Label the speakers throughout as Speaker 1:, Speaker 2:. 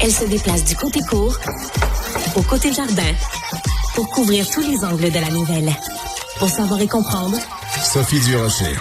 Speaker 1: Elle se déplace du côté court au côté jardin pour couvrir tous les angles de la nouvelle. Pour savoir et comprendre,
Speaker 2: Sophie Durocher.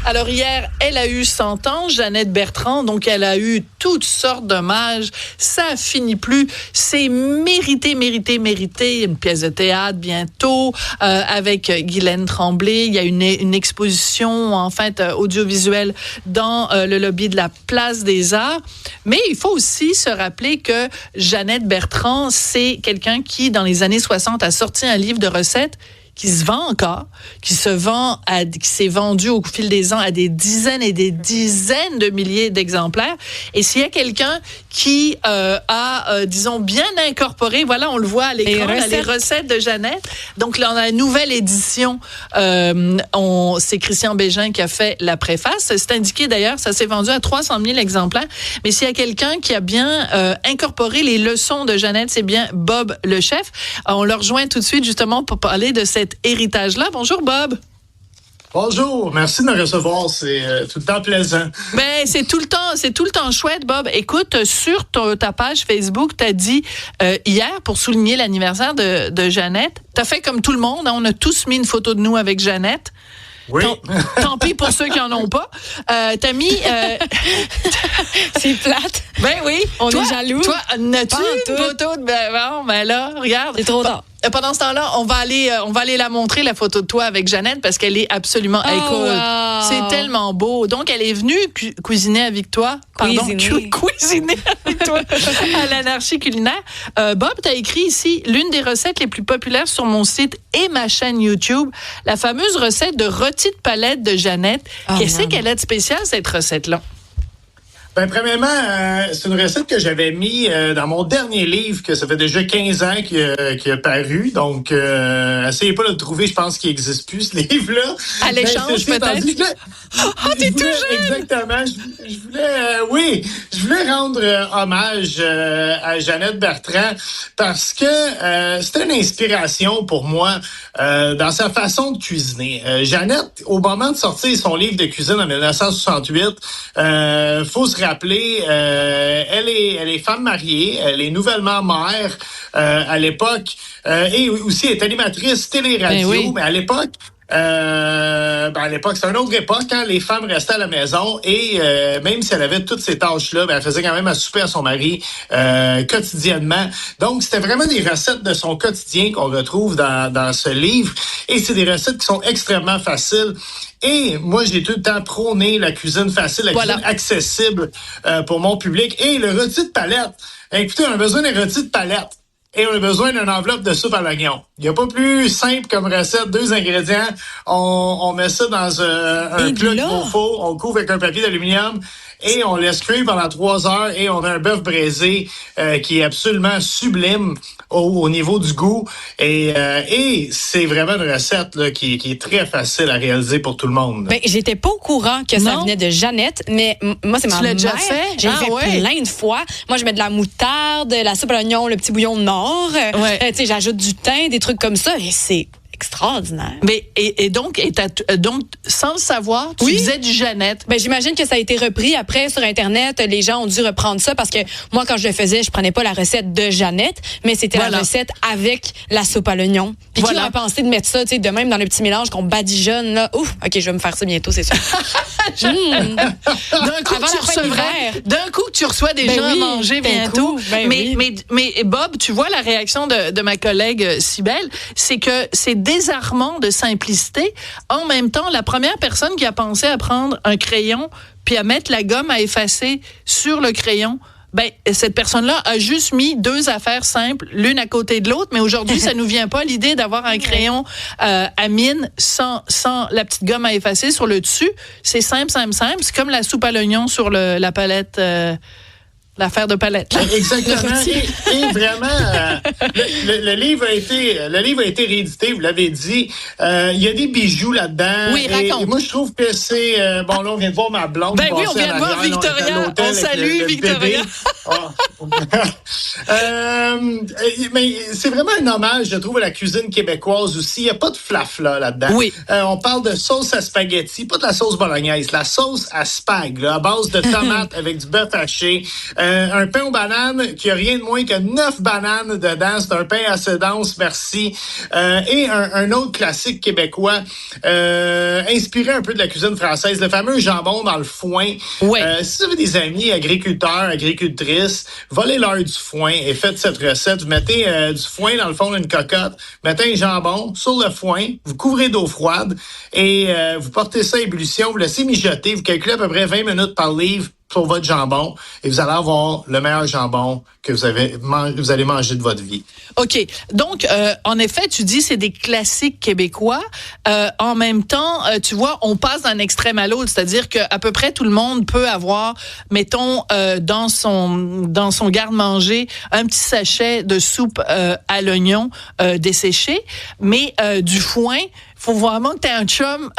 Speaker 3: Alors hier, elle a eu 100 ans, Jeannette Bertrand, donc elle a eu toutes sortes d'hommages. Ça finit plus. C'est mérité. Une pièce de théâtre bientôt avec Guylaine Tremblay. Il y a une exposition en fait audiovisuelle dans le lobby de la Place des Arts. Mais il faut aussi se rappeler que Jeannette Bertrand, c'est quelqu'un qui, dans les années 60, a sorti un livre de recettes qui se vend encore, qui s'est vendu au fil des ans à des dizaines et des dizaines de milliers d'exemplaires. Et s'il y a quelqu'un qui a, disons, bien incorporé, voilà, on le voit à l'écran, les recettes de Jeannette. Donc, là, on a la nouvelle édition. C'est Christian Bégin qui a fait la préface. C'est indiqué, d'ailleurs, ça s'est vendu à 300 000 exemplaires. Mais s'il y a quelqu'un qui a bien incorporé les leçons de Jeannette, c'est bien Bob le chef. On le rejoint tout de suite, justement, pour parler de cet héritage-là. Bonjour, Bob.
Speaker 4: Bonjour, merci de me recevoir, c'est tout le temps plaisant.
Speaker 3: Ben, c'est tout le temps chouette, Bob. Écoute, sur ta page Facebook, t'as dit hier, pour souligner l'anniversaire de Jeannette, t'as fait comme tout le monde, hein, on a tous mis une photo de nous avec Jeannette.
Speaker 4: Oui.
Speaker 3: Tant pis pour ceux qui en ont pas. T'as mis...
Speaker 5: C'est plate.
Speaker 3: Ben oui.
Speaker 5: On est jaloux.
Speaker 3: Toi, n'as-tu une photo de... Ben là, regarde.
Speaker 5: C'est trop tard.
Speaker 3: Pendant ce temps-là, on va aller la montrer, la photo de toi avec Jeannette, parce qu'elle est absolument...
Speaker 5: Wow.
Speaker 3: C'est tellement beau. Donc, elle est venue cuisiner avec toi. Cuisiner avec toi à l'Anarchie culinaire. Bob, t'as écrit ici l'une des recettes les plus populaires sur mon site et ma chaîne YouTube, la fameuse recette de rôti de palette de Jeannette. Qu'est-ce qu'elle a de spécial, cette recette-là?
Speaker 4: Ben, premièrement, c'est une recette que j'avais mis dans mon dernier livre, que ça fait déjà 15 ans qu'il a paru. Donc, essayez pas de le trouver, je pense qu'il n'existe plus, ce livre-là.
Speaker 3: À l'échange, peut-être? T'es tout jeune!
Speaker 4: Exactement. Je voulais rendre hommage à Jeannette Bertrand parce que c'était une inspiration pour moi dans sa façon de cuisiner. Jeannette, au moment de sortir son livre de cuisine en 1968, faut se rappeler, elle est femme mariée, elle est nouvellement mère à l'époque, et aussi elle est animatrice télé-radio,
Speaker 3: ben oui.
Speaker 4: mais à l'époque, c'est une autre époque, hein, les femmes restaient à la maison et même si elle avait toutes ces tâches-là, elle faisait quand même à souper à son mari quotidiennement. Donc, c'était vraiment des recettes de son quotidien qu'on retrouve dans ce livre et c'est des recettes qui sont extrêmement faciles. Et moi, j'ai tout le temps prôné la cuisine facile, la cuisine accessible pour mon public. Et le rôti de palette, écoutez, on a besoin d'un rôti de palette. Et on a besoin d'une enveloppe de soupe à l'oignon. Il n'y a pas plus simple comme recette. 2 ingrédients. On met ça dans un plat de faux. On couvre avec un papier d'aluminium et on laisse cuire pendant 3 heures et on a un bœuf braisé qui est absolument sublime au niveau du goût. Et c'est vraiment une recette là, qui est très facile à réaliser pour tout le monde.
Speaker 5: Ben, j'étais pas au courant que ça venait de Jeannette, mais moi, c'est ma mère.
Speaker 3: Tu l'as déjà fait?
Speaker 5: J'ai fait plein de fois. Moi, je mets de la moutarde, la soupe à l'oignon, le petit bouillon de Nord. Tu sais, j'ajoute du thym, des trucs comme ça, et c'est extraordinaire.
Speaker 3: Mais donc, sans le savoir, tu faisais du Jeannette.
Speaker 5: Ben, j'imagine que ça a été repris après sur Internet. Les gens ont dû reprendre ça parce que moi, quand je le faisais, je prenais pas la recette de Jeannette, mais c'était la recette avec la soupe à l'oignon. Puis qui aurait pensé de mettre ça, tu sais, de même dans le petit mélange qu'on badigeonne, là. Ouf, OK, je vais me faire ça bientôt, c'est sûr.
Speaker 3: D'un coup, tu reçois des gens à manger bientôt. Mais Bob, tu vois la réaction de ma collègue Cybèle, c'est que c'est désarmant de simplicité. En même temps, la première personne qui a pensé à prendre un crayon puis à mettre la gomme à effacer sur le crayon, ben cette personne-là a juste mis 2 affaires simples, l'une à côté de l'autre, mais aujourd'hui, ça nous vient pas l'idée d'avoir un crayon à mine sans la petite gomme à effacer sur le dessus. C'est simple. C'est comme la soupe à l'oignon sur la palette... l'affaire de palette.
Speaker 4: Exactement. Et vraiment, le livre a été réédité, vous l'avez dit. Il y a des bijoux là-dedans.
Speaker 3: Oui, raconte.
Speaker 4: Et moi, je trouve que c'est... là, on vient de voir ma blonde.
Speaker 3: Ben oui, on vient de voir Victoria. On salue Victoria.
Speaker 4: Mais c'est vraiment un hommage, je trouve, à la cuisine québécoise aussi. Il n'y a pas de flafla là-dedans.
Speaker 3: Oui.
Speaker 4: On parle de sauce à spaghetti, pas de la sauce bolognaise, la sauce à spag, là, à base de tomates avec du bœuf haché. Un pain aux bananes qui a rien de moins que 9 bananes dedans. C'est un pain assez dense, merci. Et un autre classique québécois, inspiré un peu de la cuisine française, le fameux jambon dans le foin.
Speaker 3: Ouais.
Speaker 4: Si vous avez des amis agriculteurs, agricultrices, volez-leur du foin et faites cette recette. Vous mettez du foin dans le fond d'une cocotte, mettez un jambon sur le foin, vous couvrez d'eau froide et vous portez ça à ébullition, vous laissez mijoter, vous calculez à peu près 20 minutes par livre pour votre jambon et vous allez avoir le meilleur jambon que vous allez manger de votre vie.
Speaker 3: OK. Donc, en effet, tu dis c'est des classiques québécois. En même temps, tu vois, on passe d'un extrême à l'autre. C'est-à-dire qu'à peu près tout le monde peut avoir, mettons, dans son garde-manger, un petit sachet de soupe à l'oignon desséché. Mais du foin, faut vraiment que tu aies un chum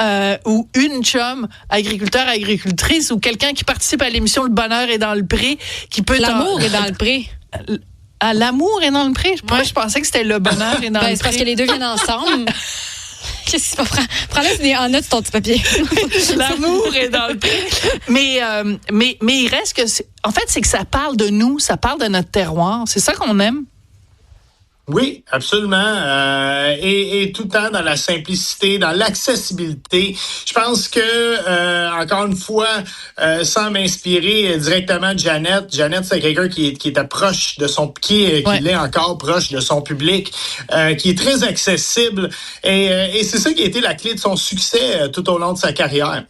Speaker 3: ou une chum agricultrice ou quelqu'un qui participe à l'émission Le Bonheur est dans le pré qui peut...
Speaker 5: L'amour est dans le pré.
Speaker 3: Ah, l'amour est dans le pré? Pourquoi je pensais que c'était Le Bonheur est dans le pré?
Speaker 5: C'est parce que les deux viennent ensemble. Qu'est-ce qu'il faut prendre? Prends-le en note sur ton petit papier.
Speaker 3: L'amour est dans le pré. Mais il reste que... En fait, c'est que ça parle de nous, ça parle de notre terroir. C'est ça qu'on aime.
Speaker 4: Oui, absolument. Et tout le temps dans la simplicité, dans l'accessibilité. Je pense que, encore une fois, sans m'inspirer directement de Jeannette, c'est quelqu'un qui est proche de son... qui l'est encore proche de son public, qui est très accessible. Et c'est ça qui a été la clé de son succès tout au long de sa carrière.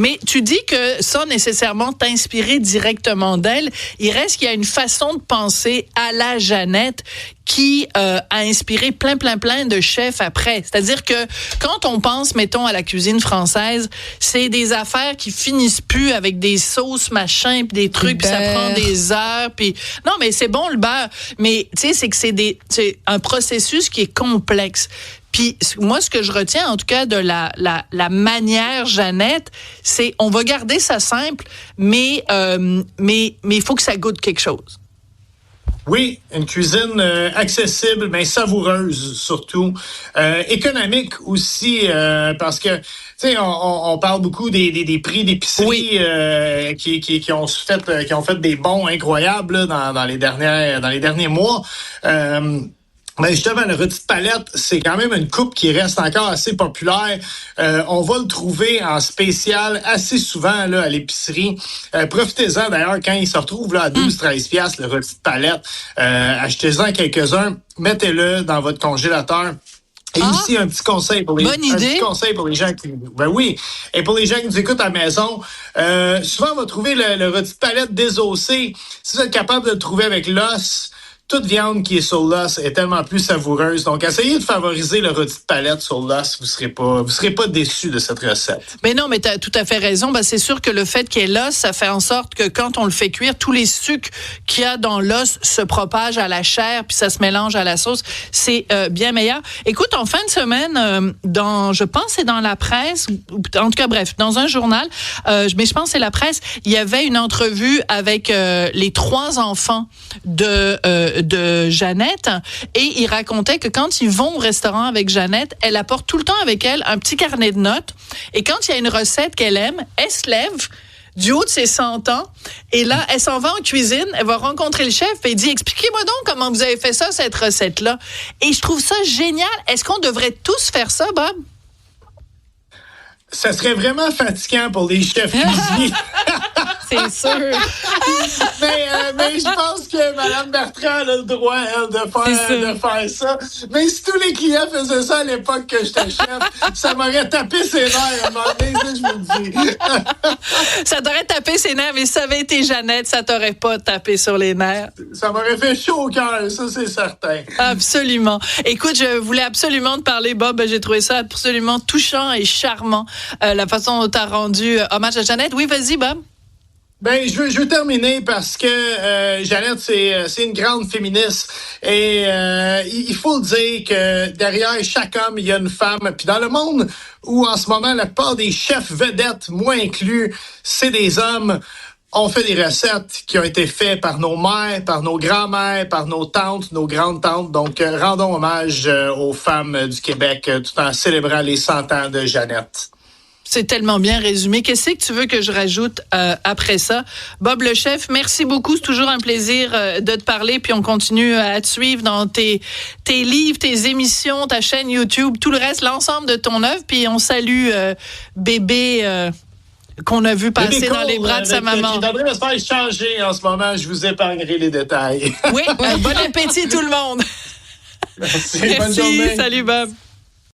Speaker 3: Mais tu dis que ça, nécessairement, t'inspirer directement d'elle. Il reste qu'il y a une façon de penser à la Jeannette qui a inspiré plein de chefs après. C'est-à-dire que quand on pense, mettons, à la cuisine française, c'est des affaires qui finissent plus avec des sauces, machin, puis des trucs, puis ça prend des heures. Puis non, mais c'est bon le beurre. Mais tu sais, c'est que c'est un processus qui est complexe. Puis moi, ce que je retiens, en tout cas, de la manière Jeannette, c'est on va garder ça simple, mais il faut que ça goûte quelque chose.
Speaker 4: Oui, une cuisine accessible, mais savoureuse surtout, économique aussi, parce que tu sais, on parle beaucoup des prix d'épicerie qui ont fait des bons incroyables là, dans les derniers mois. Mais justement, le rôti de palette, c'est quand même une coupe qui reste encore assez populaire. On va le trouver en spécial assez souvent là à l'épicerie. Profitez-en d'ailleurs quand il se retrouve là à 12-13 piastres, le rôti de palette. Achetez-en quelques-uns, mettez-le dans votre congélateur. Et aussi un petit conseil pour les gens qui et pour les gens qui nous écoutent à la maison, souvent on va trouver le rôti de palette désossé. Si vous êtes capable de le trouver avec l'os, toute viande qui est sur l'os est tellement plus savoureuse. Donc, essayez de favoriser le rôti de palette sur l'os. Vous serez pas déçus de cette recette.
Speaker 3: Mais non, mais t'as tout à fait raison. Ben, c'est sûr que le fait qu'il y ait l'os, ça fait en sorte que quand on le fait cuire, tous les sucres qu'il y a dans l'os se propagent à la chair, puis ça se mélange à la sauce. C'est bien meilleur. Écoute, en fin de semaine, je pense que c'est dans la presse, en tout cas, bref, dans un journal, mais je pense que c'est la presse, il y avait une entrevue avec les 3 enfants de Jeannette et il racontait que quand ils vont au restaurant avec Jeannette, elle apporte tout le temps avec elle un petit carnet de notes et quand il y a une recette qu'elle aime, elle se lève du haut de ses 100 ans et là, elle s'en va en cuisine, elle va rencontrer le chef et il dit « Expliquez-moi donc comment vous avez fait ça, cette recette-là. » Et je trouve ça génial. Est-ce qu'on devrait tous faire ça, Bob?
Speaker 4: Ça serait vraiment fatigant pour les chefs cuisiniers.
Speaker 5: C'est sûr.
Speaker 4: mais je pense que Mme Bertrand a le droit, elle, de faire ça. Mais si tous les clients faisaient ça à l'époque que j'étais chef, ça m'aurait tapé ses nerfs à un moment donné, ça, je vous le dis.
Speaker 3: Ça t'aurait tapé ses nerfs, mais si ça avait été Jeannette, ça t'aurait pas tapé sur les nerfs.
Speaker 4: Ça m'aurait fait chaud au cœur, ça, c'est certain.
Speaker 3: Absolument. Écoute, je voulais absolument te parler, Bob. J'ai trouvé ça absolument touchant et charmant, la façon dont tu as rendu hommage à Jeannette. Oui, vas-y, Bob.
Speaker 4: Ben, je veux terminer parce que Jeannette, c'est une grande féministe et il faut le dire que derrière chaque homme, il y a une femme. Puis dans le monde où en ce moment, la plupart des chefs vedettes, moi inclus, c'est des hommes, on fait des recettes qui ont été faites par nos mères, par nos grands-mères, par nos tantes, nos grandes-tantes. Donc, rendons hommage aux femmes du Québec tout en célébrant les 100 ans de Jeannette.
Speaker 3: C'est tellement bien résumé. Qu'est-ce que tu veux que je rajoute après ça? Bob le chef, merci beaucoup. C'est toujours un plaisir de te parler. Puis on continue à te suivre dans tes livres, tes émissions, ta chaîne YouTube, tout le reste, l'ensemble de ton œuvre. Puis on salue bébé qu'on a vu passer dans les bras de sa maman.
Speaker 4: Qui devrait se faire changer en ce moment. Je vous épargnerai les détails.
Speaker 3: Oui, bon appétit tout le monde.
Speaker 4: Merci.
Speaker 3: Merci,
Speaker 4: bonne journée.
Speaker 3: Salut Bob.